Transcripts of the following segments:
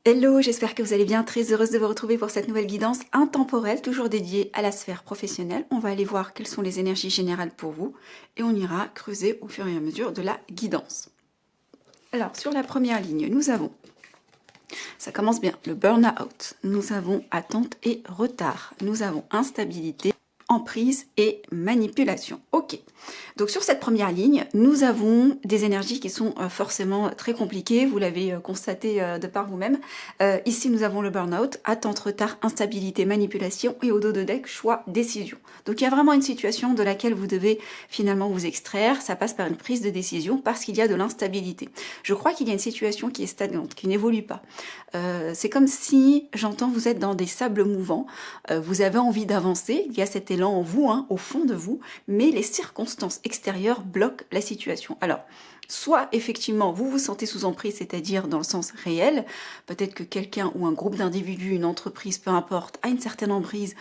Hello, j'espère que vous allez bien, très heureuse de vous retrouver pour cette nouvelle guidance intemporelle, toujours dédiée à la sphère professionnelle. On va aller voir quelles sont les énergies générales pour vous et on ira creuser au fur et à mesure de la guidance. Alors, sur la première ligne, nous avons, ça commence bien, le burn-out. Nous avons attente et retard. Nous avons instabilité, emprise et manipulation. Ok, donc sur cette première ligne, nous avons des énergies qui sont forcément très compliquées, vous l'avez constaté de par vous-même. Ici, nous avons le burn-out, attente, retard, instabilité, manipulation et au dos de deck, choix, décision. Donc il y a vraiment une situation de laquelle vous devez finalement vous extraire, ça passe par une prise de décision parce qu'il y a de l'instabilité. Je crois qu'il y a une situation qui est stagnante, qui n'évolue pas. C'est comme si, j'entends, vous êtes dans des sables mouvants, vous avez envie d'avancer, il y a cet élan en vous, hein, au fond de vous, mais les circonstances extérieures bloquent la situation. Alors, soit effectivement vous vous sentez sous emprise, c'est-à-dire dans le sens réel, peut-être que quelqu'un ou un groupe d'individus, une entreprise, peu importe, a une certaine emprise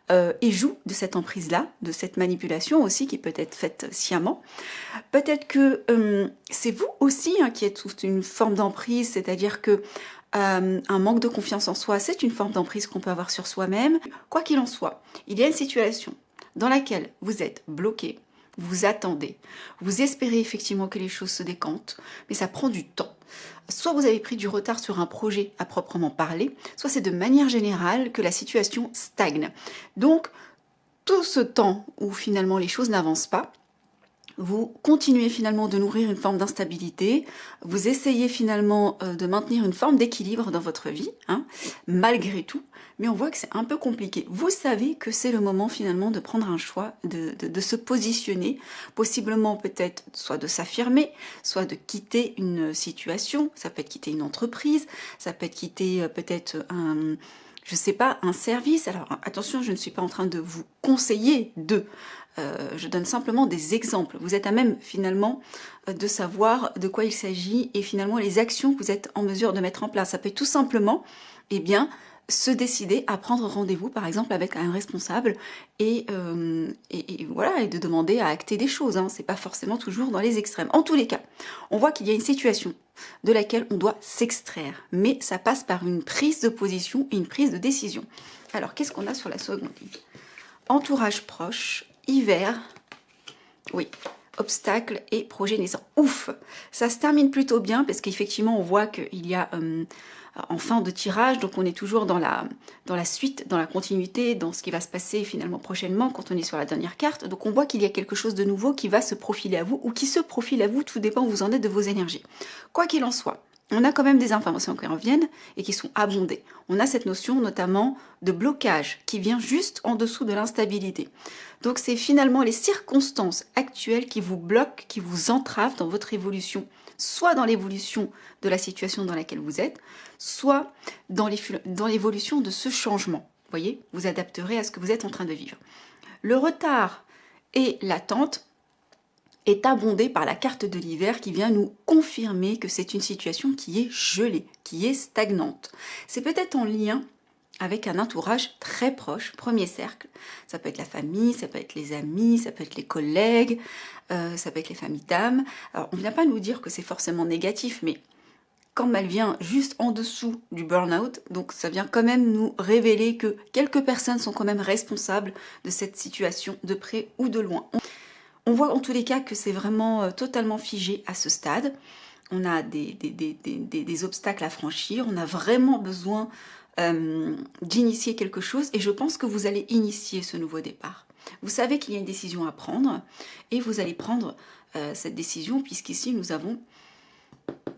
et joue de cette emprise-là, de cette manipulation aussi qui peut être faite sciemment. Peut-être que c'est vous aussi hein, qui êtes sous une forme d'emprise, c'est-à-dire que un manque de confiance en soi, c'est une forme d'emprise qu'on peut avoir sur soi-même. Quoi qu'il en soit, il y a une situation dans laquelle vous êtes bloqué, vous attendez, vous espérez effectivement que les choses se décantent, mais ça prend du temps. Soit vous avez pris du retard sur un projet à proprement parler, soit c'est de manière générale que la situation stagne. Donc, tout ce temps où finalement les choses n'avancent pas, vous continuez finalement de nourrir une forme d'instabilité, vous essayez finalement de maintenir une forme d'équilibre dans votre vie, hein, malgré tout, mais on voit que c'est un peu compliqué. Vous savez que c'est le moment finalement de prendre un choix, de se positionner, possiblement peut-être soit de s'affirmer, soit de quitter une situation, ça peut être quitter une entreprise, ça peut être quitter peut-être un... je sais pas, un service. Alors attention, je ne suis pas en train de vous conseiller de... je donne simplement des exemples. Vous êtes à même finalement de savoir de quoi il s'agit et finalement les actions que vous êtes en mesure de mettre en place. Ça peut être tout simplement, eh bien, se décider à prendre rendez-vous par exemple avec un responsable et voilà, et de demander à acter des choses. Hein. C'est pas forcément toujours dans les extrêmes. En tous les cas, on voit qu'il y a une situation de laquelle on doit s'extraire, mais ça passe par une prise de position et une prise de décision. Alors, qu'est-ce qu'on a sur la seconde ligne? Entourage proche, hiver, oui, obstacles et projet naissant. Ouf, ça se termine plutôt bien parce qu'effectivement on voit qu'il y a en fin de tirage, donc on est toujours dans la suite, dans la continuité, dans ce qui va se passer finalement prochainement quand on est sur la dernière carte. Donc on voit qu'il y a quelque chose de nouveau qui va se profiler à vous ou qui se profile à vous, tout dépend où vous en êtes de vos énergies. Quoi qu'il en soit, on a quand même des informations qui reviennent et qui sont abondées. On a cette notion notamment de blocage qui vient juste en dessous de l'instabilité. Donc c'est finalement les circonstances actuelles qui vous bloquent, qui vous entravent dans votre évolution, soit dans l'évolution de la situation dans laquelle vous êtes, soit dans l'évolution de ce changement. Vous voyez, vous adapterez à ce que vous êtes en train de vivre. Le retard et l'attente est abondé par la carte de l'hiver qui vient nous confirmer que c'est une situation qui est gelée, qui est stagnante. C'est peut-être en lien avec un entourage très proche, premier cercle. Ça peut être la famille, ça peut être les amis, ça peut être les collègues, ça peut être les familles d'âme. Alors on ne vient pas nous dire que c'est forcément négatif, mais comme elle vient juste en dessous du burn-out, donc ça vient quand même nous révéler que quelques personnes sont quand même responsables de cette situation de près ou de loin. On voit en tous les cas que c'est vraiment totalement figé à ce stade. On a des obstacles à franchir, on a vraiment besoin d'initier quelque chose et je pense que vous allez initier ce nouveau départ. Vous savez qu'il y a une décision à prendre et vous allez prendre cette décision puisqu'ici nous avons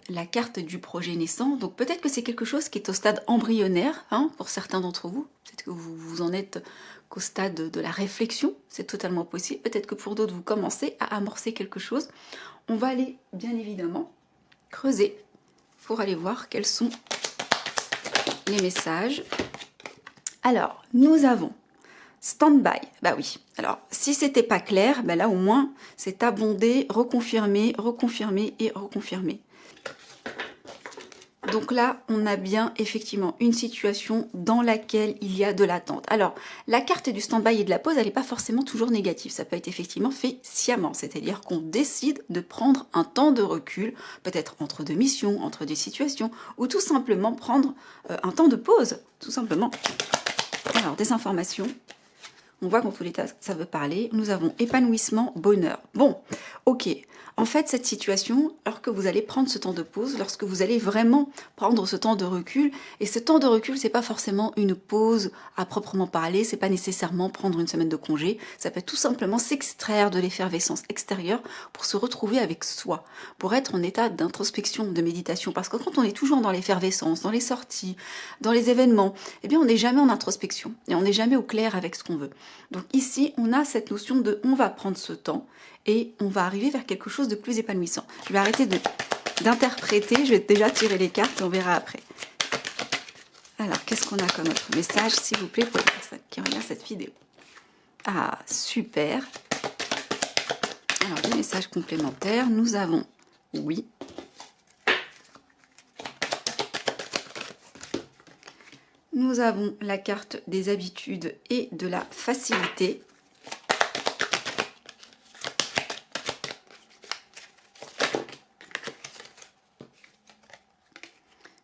la carte du projet naissant. Donc peut-être que c'est quelque chose qui est au stade embryonnaire hein, pour certains d'entre vous. Peut-être que vous en êtes qu'au stade de la réflexion, c'est totalement possible. Peut-être que pour d'autres, vous commencez à amorcer quelque chose. On va aller, bien évidemment, creuser pour aller voir quels sont les messages. Alors, nous avons stand-by. Bah oui. Alors, si c'était pas clair, bah là au moins, c'est abondé, reconfirmé, reconfirmé et reconfirmé. Donc là, on a bien effectivement une situation dans laquelle il y a de l'attente. Alors, la carte du stand-by et de la pause, elle n'est pas forcément toujours négative. Ça peut être effectivement fait sciemment, c'est-à-dire qu'on décide de prendre un temps de recul, peut-être entre deux missions, entre des situations, ou tout simplement prendre un temps de pause, tout simplement. Alors, des informations. On voit qu'en tous les cas, ça veut parler. Nous avons épanouissement, bonheur. Bon, ok. En fait, cette situation, lorsque vous allez prendre ce temps de pause, lorsque vous allez vraiment prendre ce temps de recul, et ce temps de recul, c'est pas forcément une pause à proprement parler, c'est pas nécessairement prendre une semaine de congé, ça peut tout simplement s'extraire de l'effervescence extérieure pour se retrouver avec soi, pour être en état d'introspection, de méditation. Parce que quand on est toujours dans l'effervescence, dans les sorties, dans les événements, eh bien, on n'est jamais en introspection et on n'est jamais au clair avec ce qu'on veut. Donc ici, on a cette notion de on va prendre ce temps et on va arriver vers quelque chose de plus épanouissant. Je vais arrêter d'interpréter, je vais déjà tirer les cartes et on verra après. Alors, qu'est-ce qu'on a comme autre message, s'il vous plaît, pour les personnes qui regardent cette vidéo? Ah, super. Alors, des messages complémentaires, nous avons oui. Nous avons la carte des habitudes et de la facilité.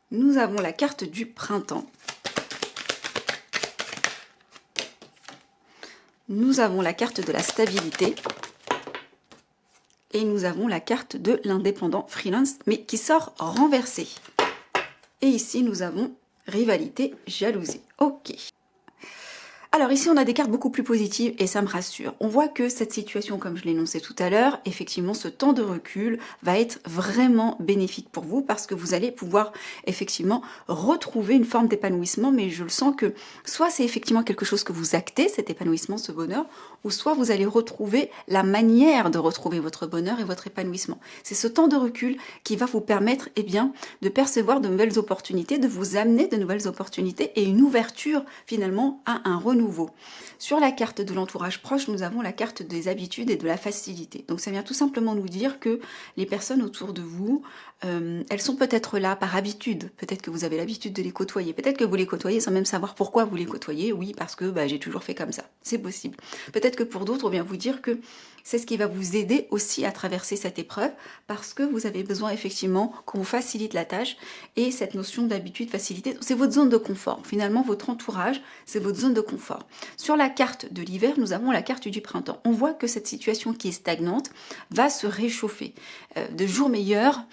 Nous avons la carte du printemps. Nous avons la carte de la stabilité. Et nous avons la carte de l'indépendant freelance, mais qui sort renversée. Et ici, nous avons rivalité, jalousie. Ok. Alors ici, on a des cartes beaucoup plus positives et ça me rassure. On voit que cette situation, comme je l'énonçais tout à l'heure, effectivement, ce temps de recul va être vraiment bénéfique pour vous parce que vous allez pouvoir effectivement retrouver une forme d'épanouissement, mais je le sens que soit c'est effectivement quelque chose que vous actez, cet épanouissement, ce bonheur, ou soit vous allez retrouver la manière de retrouver votre bonheur et votre épanouissement. C'est ce temps de recul qui va vous permettre de percevoir de nouvelles opportunités, de vous amener de nouvelles opportunités et une ouverture finalement à un renouveau. Sur la carte de l'entourage proche, nous avons la carte des habitudes et de la facilité. Donc ça vient tout simplement nous dire que les personnes autour de vous, elles sont peut-être là par habitude. Peut-être que vous avez l'habitude de les côtoyer. Peut-être que vous les côtoyez sans même savoir pourquoi vous les côtoyez. Oui, parce que j'ai toujours fait comme ça. C'est possible. Peut-être que pour d'autres, on vient vous dire que c'est ce qui va vous aider aussi à traverser cette épreuve parce que vous avez besoin effectivement qu'on vous facilite la tâche et cette notion d'habitude, facilité, c'est votre zone de confort. Finalement, votre entourage, c'est votre zone de confort. Sur la carte de l'hiver, nous avons la carte du printemps. On voit que cette situation qui est stagnante va se réchauffer. De jours meilleurs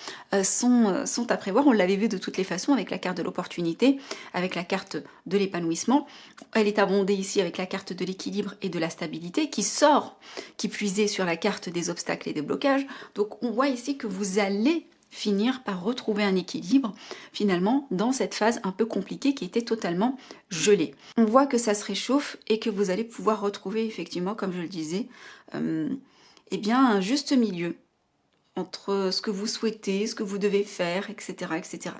sont à prévoir. On l'avait vu de toutes les façons avec la carte de l'opportunité, avec la carte de l'épanouissement. Elle est abondée ici avec la carte de l'équilibre et de la stabilité qui sort, qui puisait sur la carte des obstacles et des blocages. Donc on voit ici que vous allez finir par retrouver un équilibre finalement dans cette phase un peu compliquée qui était totalement gelée. On voit que ça se réchauffe et que vous allez pouvoir retrouver effectivement, comme je le disais, un juste milieu entre ce que vous souhaitez, ce que vous devez faire, etc., etc.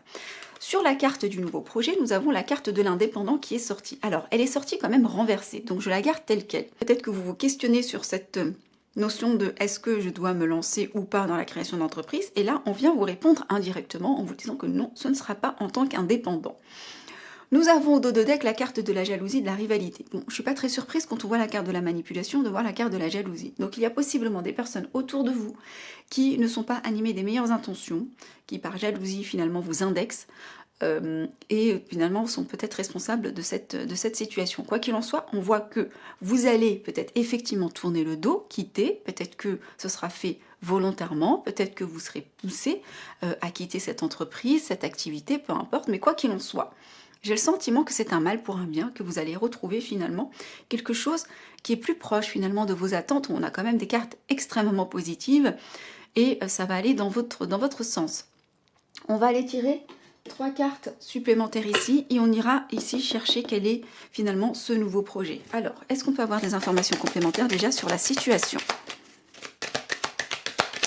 Sur la carte du nouveau projet, nous avons la carte de l'indépendant qui est sortie. Alors, elle est sortie quand même renversée, donc je la garde telle quelle. Peut-être que vous vous questionnez sur cette notion de est-ce que je dois me lancer ou pas dans la création d'entreprise, et là, on vient vous répondre indirectement en vous disant que non, ce ne sera pas en tant qu'indépendant. Nous avons au dos de deck la carte de la jalousie, de la rivalité. Bon, je ne suis pas très surprise quand on voit la carte de la manipulation de voir la carte de la jalousie. Donc il y a possiblement des personnes autour de vous qui ne sont pas animées des meilleures intentions, qui par jalousie finalement vous indexent et finalement sont peut-être responsables de cette situation. Quoi qu'il en soit, on voit que vous allez peut-être effectivement tourner le dos, quitter, peut-être que ce sera fait volontairement, peut-être que vous serez poussé à quitter cette entreprise, cette activité, peu importe, mais quoi qu'il en soit, j'ai le sentiment que c'est un mal pour un bien, que vous allez retrouver finalement quelque chose qui est plus proche finalement de vos attentes. On a quand même des cartes extrêmement positives et ça va aller dans votre sens. On va aller tirer 3 cartes supplémentaires ici et on ira ici chercher quel est finalement ce nouveau projet. Alors, est-ce qu'on peut avoir des informations complémentaires déjà sur la situation ?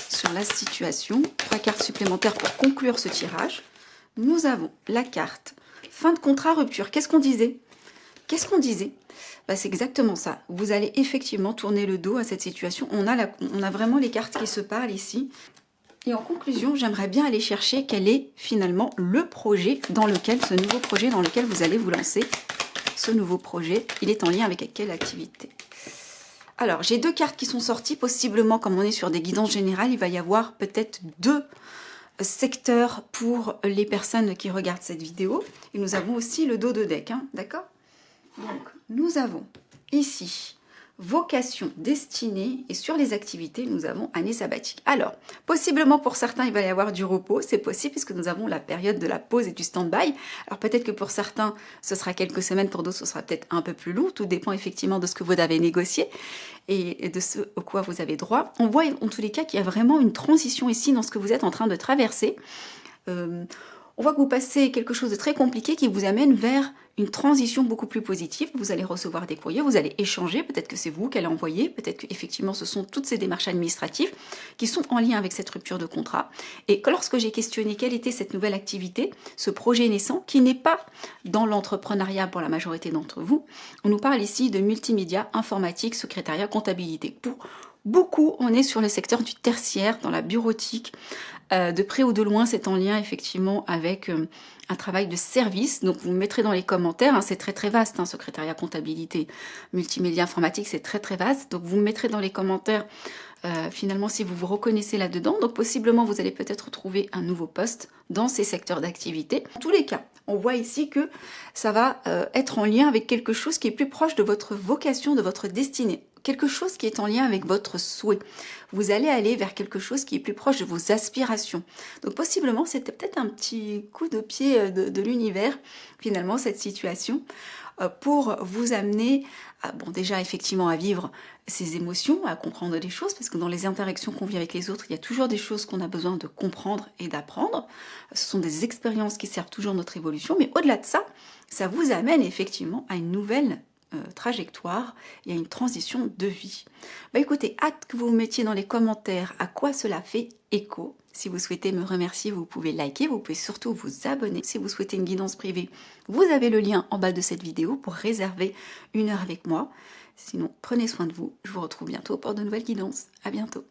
Sur la situation, 3 cartes supplémentaires pour conclure ce tirage. Nous avons la carte fin de contrat, rupture. Qu'est-ce qu'on disait? C'est exactement ça. Vous allez effectivement tourner le dos à cette situation. On a vraiment les cartes qui se parlent ici. Et en conclusion, j'aimerais bien aller chercher quel est finalement le projet dans lequel, ce nouveau projet dans lequel vous allez vous lancer. Ce nouveau projet, il est en lien avec quelle activité? Alors, j'ai 2 cartes qui sont sorties. Possiblement, comme on est sur des guidances générales, il va y avoir peut-être 2 secteurs pour les personnes qui regardent cette vidéo. Et nous avons aussi le dos de deck, hein, d'accord? Donc, nous avons ici vocation, destinée, et sur les activités, nous avons année sabbatique. Alors, possiblement pour certains, il va y avoir du repos, c'est possible puisque nous avons la période de la pause et du stand-by. Alors peut-être que pour certains, ce sera quelques semaines, pour d'autres, ce sera peut-être un peu plus long, tout dépend effectivement de ce que vous avez négocié et de ce au quoi vous avez droit. On voit en tous les cas qu'il y a vraiment une transition ici dans ce que vous êtes en train de traverser. On voit que vous passez quelque chose de très compliqué qui vous amène vers une transition beaucoup plus positive. Vous allez recevoir des courriers, vous allez échanger, peut-être que c'est vous qu'elle a envoyé, peut-être qu'effectivement ce sont toutes ces démarches administratives qui sont en lien avec cette rupture de contrat. Et lorsque j'ai questionné quelle était cette nouvelle activité, ce projet naissant, qui n'est pas dans l'entrepreneuriat pour la majorité d'entre vous, on nous parle ici de multimédia, informatique, secrétariat, comptabilité. Pour beaucoup, on est sur le secteur du tertiaire, dans la bureautique. De près ou de loin, c'est en lien effectivement avec un travail de service. Donc vous me mettrez dans les commentaires, hein, c'est très très vaste, hein, secrétariat, comptabilité, multimédia, informatique, c'est très très vaste. Donc vous me mettrez dans les commentaires finalement si vous vous reconnaissez là-dedans. Donc possiblement vous allez peut-être trouver un nouveau poste dans ces secteurs d'activité. En tous les cas, on voit ici que ça va être en lien avec quelque chose qui est plus proche de votre vocation, de votre destinée. Quelque chose qui est en lien avec votre souhait. Vous allez aller vers quelque chose qui est plus proche de vos aspirations. Donc possiblement, c'était peut-être un petit coup de pied de l'univers, finalement, cette situation, pour vous amener, bon, déjà effectivement à vivre ces émotions, à comprendre des choses, parce que dans les interactions qu'on vit avec les autres, il y a toujours des choses qu'on a besoin de comprendre et d'apprendre. Ce sont des expériences qui servent toujours notre évolution, mais au-delà de ça, ça vous amène effectivement à une nouvelle trajectoire et à une transition de vie. Bah écoutez, hâte que vous vous mettiez dans les commentaires à quoi cela fait écho. Si vous souhaitez me remercier, vous pouvez liker, vous pouvez surtout vous abonner. Si vous souhaitez une guidance privée, vous avez le lien en bas de cette vidéo pour réserver 1 heure avec moi. Sinon, prenez soin de vous. Je vous retrouve bientôt pour de nouvelles guidances. À bientôt.